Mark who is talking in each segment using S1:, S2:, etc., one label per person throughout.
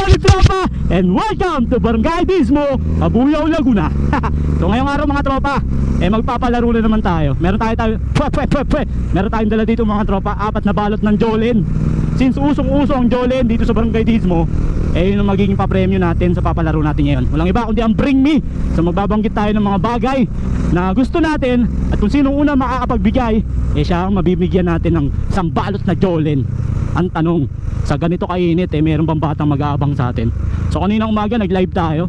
S1: morning tropa, and welcome to Barangay Dismo, Cabuyao, Laguna. So ngayong araw mga tropa, magpapalaro na naman tayo. Meron tayong dala dito mga tropa, 4 na balot ng Jolene. Since usong-uso ang Jolene dito sa Barangay Dismo, yun ang magiging papremyo natin sa papalaro natin ngayon. Walang iba kundi ang Bring Me. So magbabanggit tayo ng mga bagay na gusto natin, at kung sinong una makakapagbigay, siya ang mabibigyan natin ng isang balot na Jolene. Ang tanong, sa ganito kainit meron bang batang mag-aabang sa atin? So kanina umaga nag-live tayo,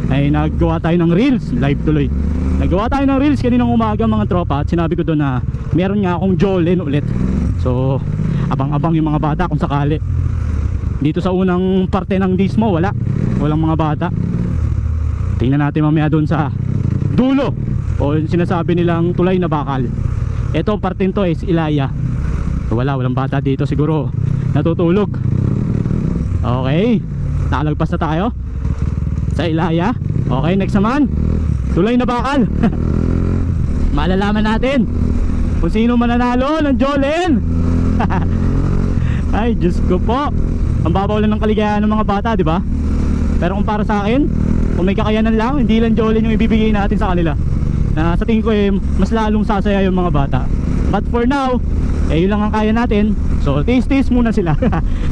S1: naggawa tayo ng reels, live tuloy. Naggawa tayo ng reels kaninang umaga mga tropa, at sinabi ko doon na meron nga akong Jolene ulit. So abang-abang yung mga bata kung sakali. Dito sa unang parte ng Dismo walang mga bata. Tingnan natin mamaya doon sa dulo, o yung sinasabi nilang tulay na bakal. Ito parte nito is Ilaya. So, walang bata dito, siguro natutulog. Okay, nakalagpas na tayo sa Ilaya. Okay, next naman tulay na bakal. Malalaman natin kung sino mananalo ng Jolene. Ay Diyos ko po, ang babaw lang ng kaligayahan ng mga bata, di ba? Pero kung para sa akin, kung may kakayanan lang, hindi lang Jolene yung ibibigay natin sa kanila, na sa tingin ko mas lalong sasaya yung mga bata. But for now, yun lang ang kaya natin. So taste muna sila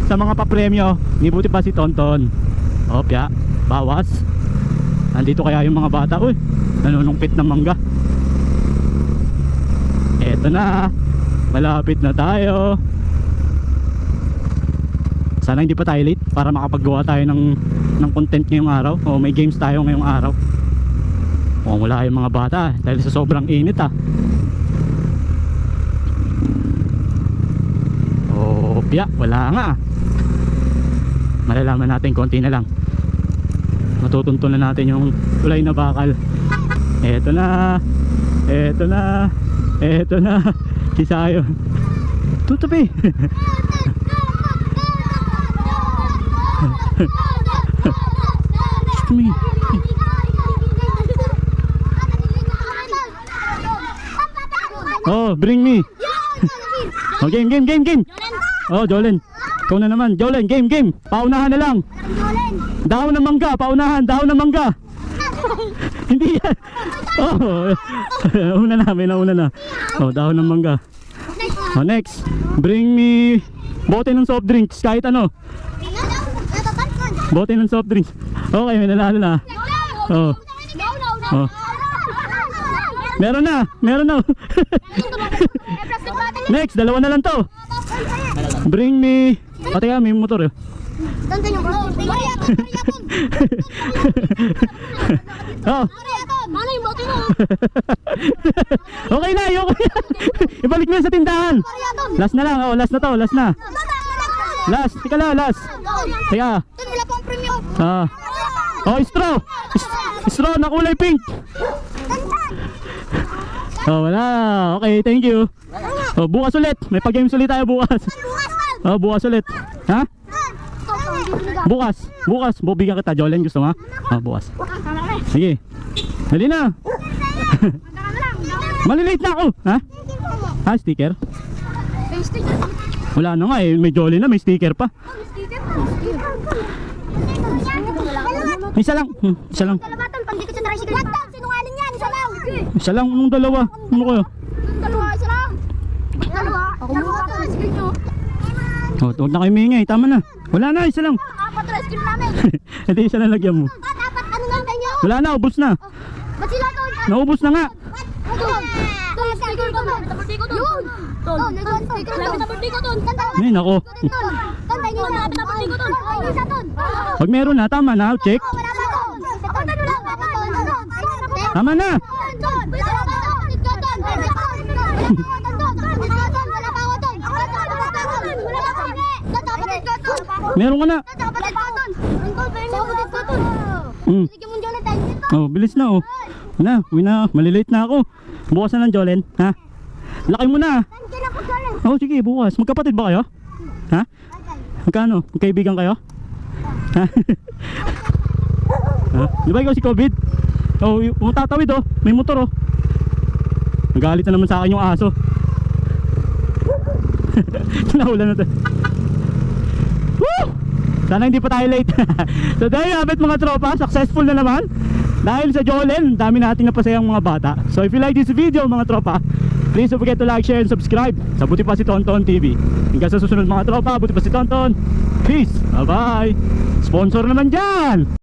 S1: sa mga papremyo. Hindi buti pa si Tonton. Opya, bawas. Nandito kaya yung mga bata. Uy, nanunungpit ng mangga. Eto na, malapit na tayo. Sana hindi pa tayo late para makapagawa tayo ng content ngayong araw. O may games tayo ngayong araw. O wala yung mga bata dahil sa sobrang init Opya, wala nga. Malalaman natin konti na lang. Matutuntunan natin yung tulay na bakal. Eto na Kisayo. Tutupi. Oh, Bring Me. Oh, game. Oh, Jolene. Ikaw na naman, Jolene, game. Paunahan na lang. Dahon ng mangga, paunahan, dahon ng mangga. Hindi yan. Oh, una na. Oh, dahon ng mangga. Oh, next. Bring Me bote ng soft drinks, kahit ano. Bote ng soft drinks. Okay, may nanalo na. Oh. Oh. Meron na. Next, dalawa na lang to. Bring Me. Pati ka, may motor Oh. Okay na. Ibalik mo yan sa tindahan. Last na lang, last na to, last na. Last, tika lang, last. Teka. Oh, straw na kulay pink. Oh, wala. Okay, thank you. Oh, bukas ulit. May pag-games ulit tayo bukas. Oh, bukas ulit. Ha? Bukas. Bibigyan kita, Jolene. Gusto mo? Oh, bukas. Sige. Dali na. Malilate na ako. Ha? Ha, sticker? Wala na nga may Jolene na, may sticker pa. Isa lang. Isa lang, nung dalawa. Ano kayo?
S2: Isa lang. Ako muna nyo.
S1: Huwag na kayo mingay, tama na. Wala na, isa lang.
S2: 4 rescue namin.
S1: Hindi, isa lang lagyan mo.
S2: Dapat ano lang kayo?
S1: Wala na, ubos na.
S2: Ba't sila to?
S1: Naubos na nga.
S2: Doon, sticker ko doon. Tapos ko doon. Yun. Doon, sticker doon. Tapos ko doon.
S1: Ay, nako. Pag meron na, tama na, check. Tama na. Meron ka na. Oh, bilis na oh. Uwi na, malilate na ako. Bukas na lang, Jolene, ha? Laki mo na. Oh, sige, bukas. Magkapatid ba kayo? Ha? Magkano? Magkaibigan kayo? Ha? Di ba ikaw si COVID? Oh, tatawid oh. May motor oh. Nagalit na naman sa akin yung aso. Nahulan na to. Woo! Sana hindi pa tayo late. So there you have it mga tropa, successful na naman. Dahil sa Jolen, dami nating napasayang mga bata. So if you like this video mga tropa, please don't forget to like, share, and subscribe sa Buti Pa Si Tonton TV. Hanggang sa susunod mga tropa, Buti Pa Si Tonton. Peace, bye bye. Sponsor naman dyan.